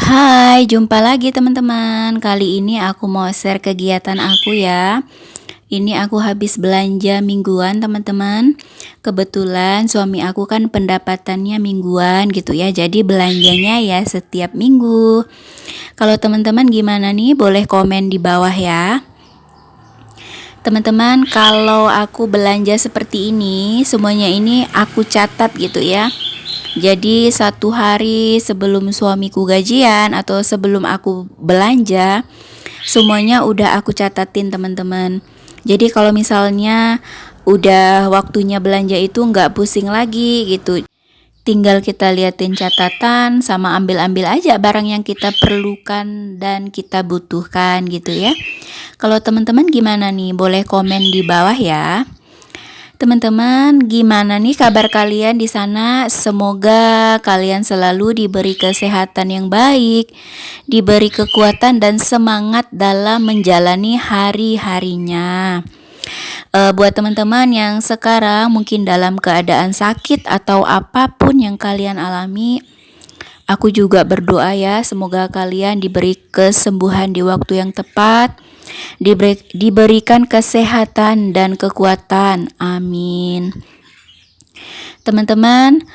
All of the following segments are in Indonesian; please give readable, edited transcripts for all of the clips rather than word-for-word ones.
Hai, jumpa lagi teman-teman. Kali ini aku mau share kegiatan aku ya. Ini aku habis belanja mingguan teman-teman. Kebetulan suami aku kan pendapatannya mingguan gitu ya. Jadi belanjanya ya setiap minggu. Kalau teman-teman gimana nih? Boleh komen di bawah ya. Teman-teman, kalau aku belanja seperti ini, semuanya ini aku catat gitu ya. Jadi satu hari sebelum suamiku gajian atau sebelum aku belanja, semuanya udah aku catatin teman-teman. Jadi kalau misalnya udah waktunya belanja itu nggak pusing lagi gitu. Tinggal kita liatin catatan sama ambil-ambil aja barang yang kita perlukan dan kita butuhkan gitu ya. Kalau teman-teman gimana nih? Boleh komen di bawah ya. Teman-teman, gimana nih kabar kalian di sana? Semoga kalian selalu diberi kesehatan yang baik, diberi kekuatan dan semangat dalam menjalani hari-harinya. Buat teman-teman yang sekarang mungkin dalam keadaan sakit atau apapun yang kalian alami, aku juga berdoa ya, semoga kalian diberi kesembuhan di waktu yang tepat, diberikan kesehatan dan kekuatan. Amin. Teman-teman,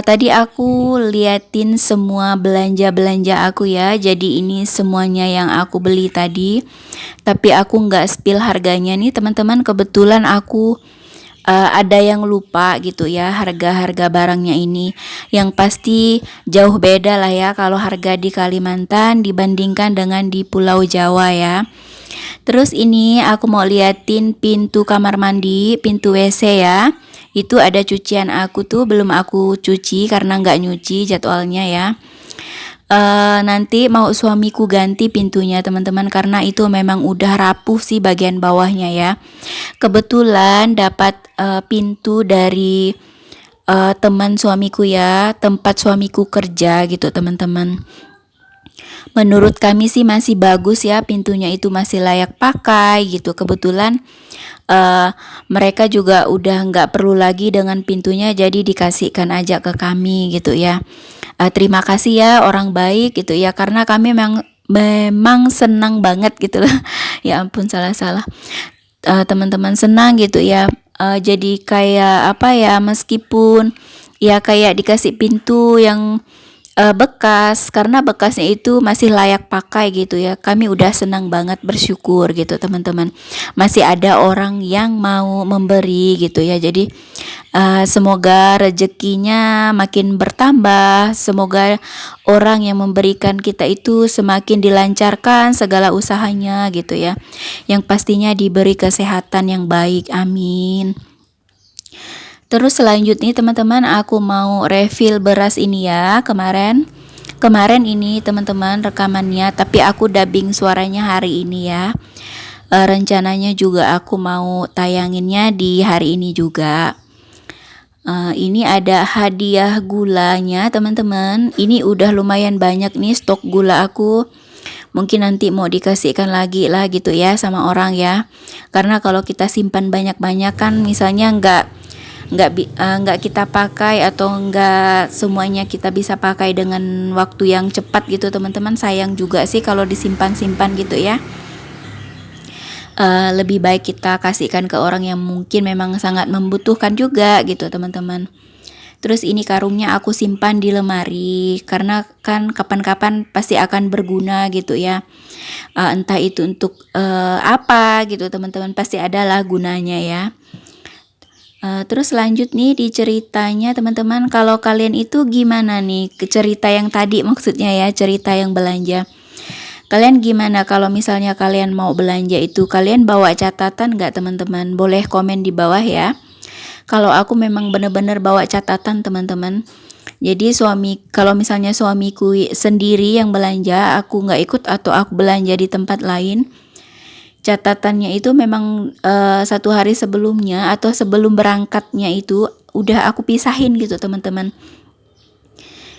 tadi aku liatin semua belanja-belanja aku ya. Jadi ini semuanya yang aku beli tadi. Tapi aku nggak spill harganya nih teman-teman. Kebetulan aku ada yang lupa gitu ya harga-harga barangnya ini. Yang pasti jauh beda lah ya kalau harga di Kalimantan dibandingkan dengan di Pulau Jawa ya. Terus ini aku mau liatin pintu kamar mandi, pintu WC ya. Itu ada cucian aku tuh belum aku cuci karena nggak nyuci jadwalnya ya. Nanti mau suamiku ganti pintunya teman-teman karena itu memang udah rapuh sih bagian bawahnya ya. Kebetulan dapat pintu dari teman suamiku ya, tempat suamiku kerja gitu teman-teman. Menurut kami sih masih bagus ya, pintunya itu masih layak pakai gitu. Kebetulan mereka juga udah nggak perlu lagi dengan pintunya, jadi dikasihkan aja ke kami gitu ya. Terima kasih ya orang baik gitu ya, karena kami memang senang banget gitu loh. Ya ampun, salah-salah. Teman-teman senang gitu ya. Jadi kayak apa ya, meskipun ya kayak dikasih pintu yang bekas, karena bekasnya itu masih layak pakai gitu ya. Kami udah senang banget, bersyukur gitu teman-teman. Masih ada orang yang mau memberi gitu ya. Jadi semoga rezekinya makin bertambah. Semoga orang yang memberikan kita itu semakin dilancarkan segala usahanya gitu ya. Yang pastinya diberi kesehatan yang baik. Amin. Terus selanjutnya teman-teman, aku mau refill beras ini ya. Kemarin ini teman-teman rekamannya, tapi aku dubbing suaranya hari ini ya. Rencananya juga aku mau tayanginnya di hari ini juga. Ini ada hadiah gulanya teman-teman. Ini udah lumayan banyak nih stok gula aku. Mungkin nanti mau dikasihkan lagi lah gitu ya sama orang ya. Karena kalau kita simpan banyak-banyak kan misalnya nggak kita pakai atau nggak semuanya kita bisa pakai dengan waktu yang cepat gitu teman-teman. Sayang juga sih kalau disimpan-simpan gitu ya. Lebih baik kita kasihkan ke orang yang mungkin memang sangat membutuhkan juga gitu teman-teman. Terus ini karungnya aku simpan di lemari karena kan kapan-kapan pasti akan berguna gitu ya. Entah itu untuk apa gitu teman-teman, pasti adalah gunanya ya. Terus lanjut nih di ceritanya teman-teman, kalau kalian itu gimana nih ke cerita yang tadi, maksudnya ya cerita yang belanja. Kalian gimana kalau misalnya kalian mau belanja itu, kalian bawa catatan nggak teman-teman? Boleh komen di bawah ya. Kalau aku memang bener-bener bawa catatan teman-teman. Jadi kalau misalnya suamiku sendiri yang belanja, aku nggak ikut atau aku belanja di tempat lain, catatannya itu memang satu hari sebelumnya atau sebelum berangkatnya itu udah aku pisahin gitu teman-teman.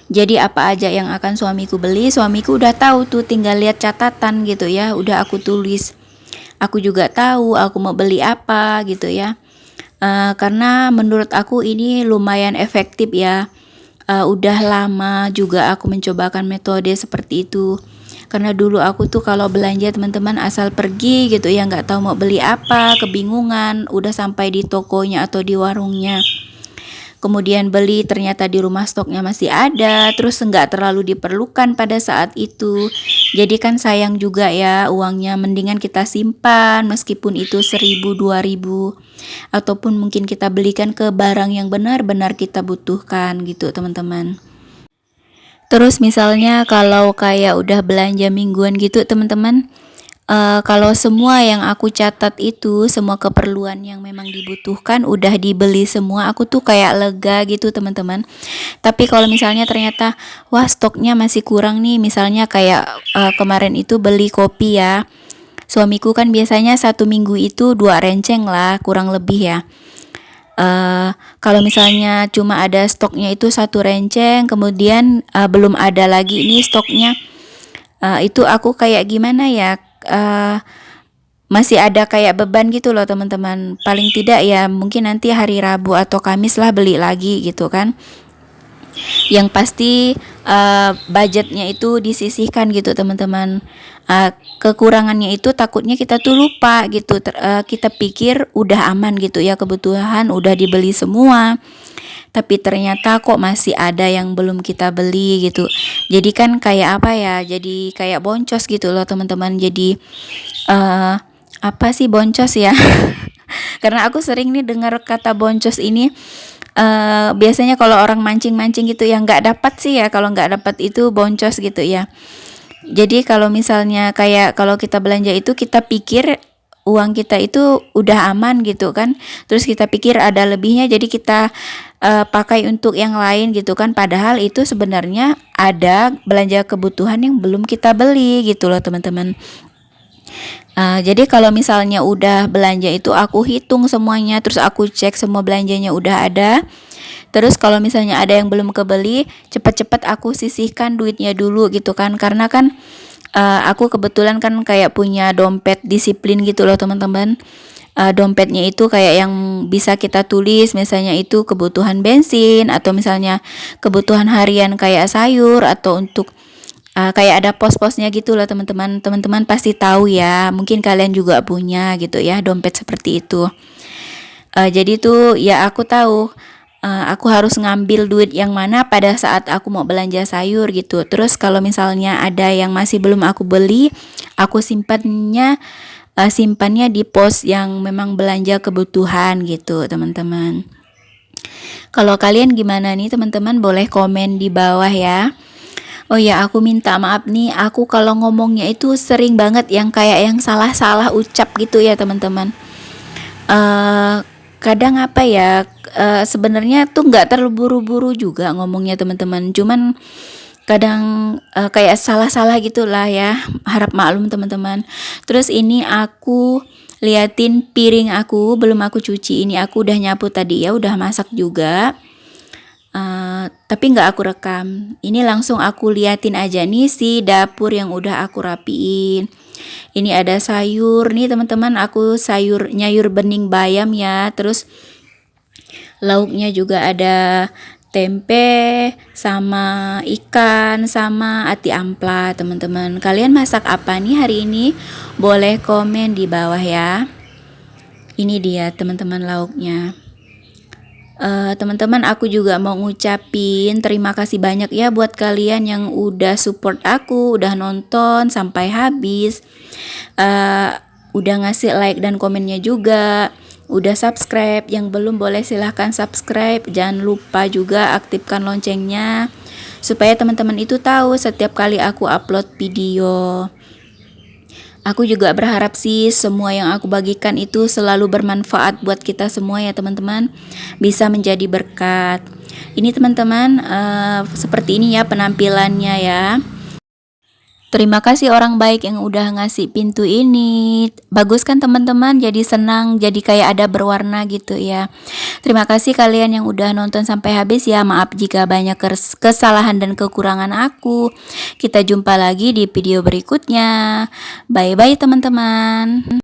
Jadi apa aja yang akan suamiku beli, suamiku udah tahu tuh, tinggal lihat catatan gitu ya, udah aku tulis. Aku juga tahu aku mau beli apa gitu ya. Karena menurut aku ini lumayan efektif ya. Udah lama juga aku mencobakan metode seperti itu. Karena dulu aku tuh kalau belanja teman-teman asal pergi gitu ya, nggak tahu mau beli apa, kebingungan, udah sampai di tokonya atau di warungnya. Kemudian beli ternyata di rumah stoknya masih ada, terus nggak terlalu diperlukan pada saat itu. Jadi kan sayang juga ya uangnya, mendingan kita simpan meskipun itu 1.000 2.000 ataupun mungkin kita belikan ke barang yang benar-benar kita butuhkan gitu teman-teman. Terus misalnya kalau kayak udah belanja mingguan gitu teman-teman, kalau semua yang aku catat itu, semua keperluan yang memang dibutuhkan udah dibeli semua, aku tuh kayak lega gitu teman-teman. Tapi kalau misalnya ternyata, wah stoknya masih kurang nih, misalnya kayak kemarin itu beli kopi ya. Suamiku kan biasanya 1 minggu itu 2 renceng lah, kurang lebih ya. Kalau misalnya cuma ada stoknya itu 1 renceng, kemudian belum ada lagi ini stoknya, itu aku kayak gimana ya, masih ada kayak beban gitu loh teman-teman. Paling tidak ya mungkin nanti hari Rabu atau Kamis lah beli lagi gitu kan. Yang pasti budgetnya itu disisihkan gitu teman-teman. Kekurangannya itu takutnya kita tuh lupa gitu. Kita pikir udah aman gitu ya, kebutuhan udah dibeli semua, tapi ternyata kok masih ada yang belum kita beli gitu. Jadi kan kayak apa ya, jadi kayak boncos gitu loh teman-teman. Jadi apa sih boncos ya? Karena aku sering nih dengar kata boncos ini. Biasanya kalau orang mancing-mancing gitu yang nggak dapat sih ya, kalau nggak dapat itu boncos gitu ya. Jadi kalau misalnya kayak kalau kita belanja itu kita pikir uang kita itu udah aman gitu kan, terus kita pikir ada lebihnya jadi kita pakai untuk yang lain gitu kan, padahal itu sebenarnya ada belanja kebutuhan yang belum kita beli gitu loh teman-teman. Jadi kalau misalnya udah belanja itu aku hitung semuanya, terus aku cek semua belanjanya udah ada. Terus kalau misalnya ada yang belum kebeli, cepat-cepat aku sisihkan duitnya dulu gitu kan. Karena kan aku kebetulan kan kayak punya dompet disiplin gitu loh teman-teman. Dompetnya itu kayak yang bisa kita tulis misalnya itu kebutuhan bensin atau misalnya kebutuhan harian kayak sayur atau untuk kayak ada pos-posnya gitu loh teman-teman. Teman-teman pasti tahu ya, mungkin kalian juga punya gitu ya dompet seperti itu. Jadi tuh ya aku tahu aku harus ngambil duit yang mana pada saat aku mau belanja sayur gitu. Terus kalau misalnya ada yang masih belum aku beli, aku simpannya di pos yang memang belanja kebutuhan gitu teman-teman. Kalau kalian gimana nih teman-teman, boleh komen di bawah ya. Oh ya, aku minta maaf nih, aku kalau ngomongnya itu sering banget yang kayak yang salah-salah ucap gitu ya teman-teman. Kadang apa ya, sebenarnya tuh nggak terlalu buru-buru juga ngomongnya teman-teman, cuman kadang kayak salah-salah gitulah ya, harap maklum teman-teman. Terus ini aku liatin piring aku belum aku cuci, ini aku udah nyapu tadi ya, udah masak juga. Tapi nggak aku rekam. Ini langsung aku liatin aja nih si dapur yang udah aku rapiin. Ini ada sayur nih teman-teman, aku nyayur bening bayam ya. Terus lauknya juga ada tempe sama ikan sama ati ampla teman-teman. Kalian masak apa nih hari ini? Boleh komen di bawah ya. Ini dia teman-teman lauknya. Teman-teman, aku juga mau ngucapin terima kasih banyak ya buat kalian yang udah support aku, udah nonton sampai habis, udah ngasih like dan komennya juga, udah subscribe. Yang belum boleh silahkan subscribe, jangan lupa juga aktifkan loncengnya supaya teman-teman itu tahu setiap kali aku upload video. Aku juga berharap sih semua yang aku bagikan itu selalu bermanfaat buat kita semua ya teman-teman, bisa menjadi berkat. Ini teman-teman seperti ini ya penampilannya ya. Terima kasih orang baik yang udah ngasih pintu ini. Bagus kan teman-teman, jadi senang, jadi kayak ada berwarna gitu ya. Terima kasih kalian yang udah nonton sampai habis ya. Maaf jika banyak kesalahan dan kekurangan aku. Kita jumpa lagi di video berikutnya. Bye-bye teman-teman.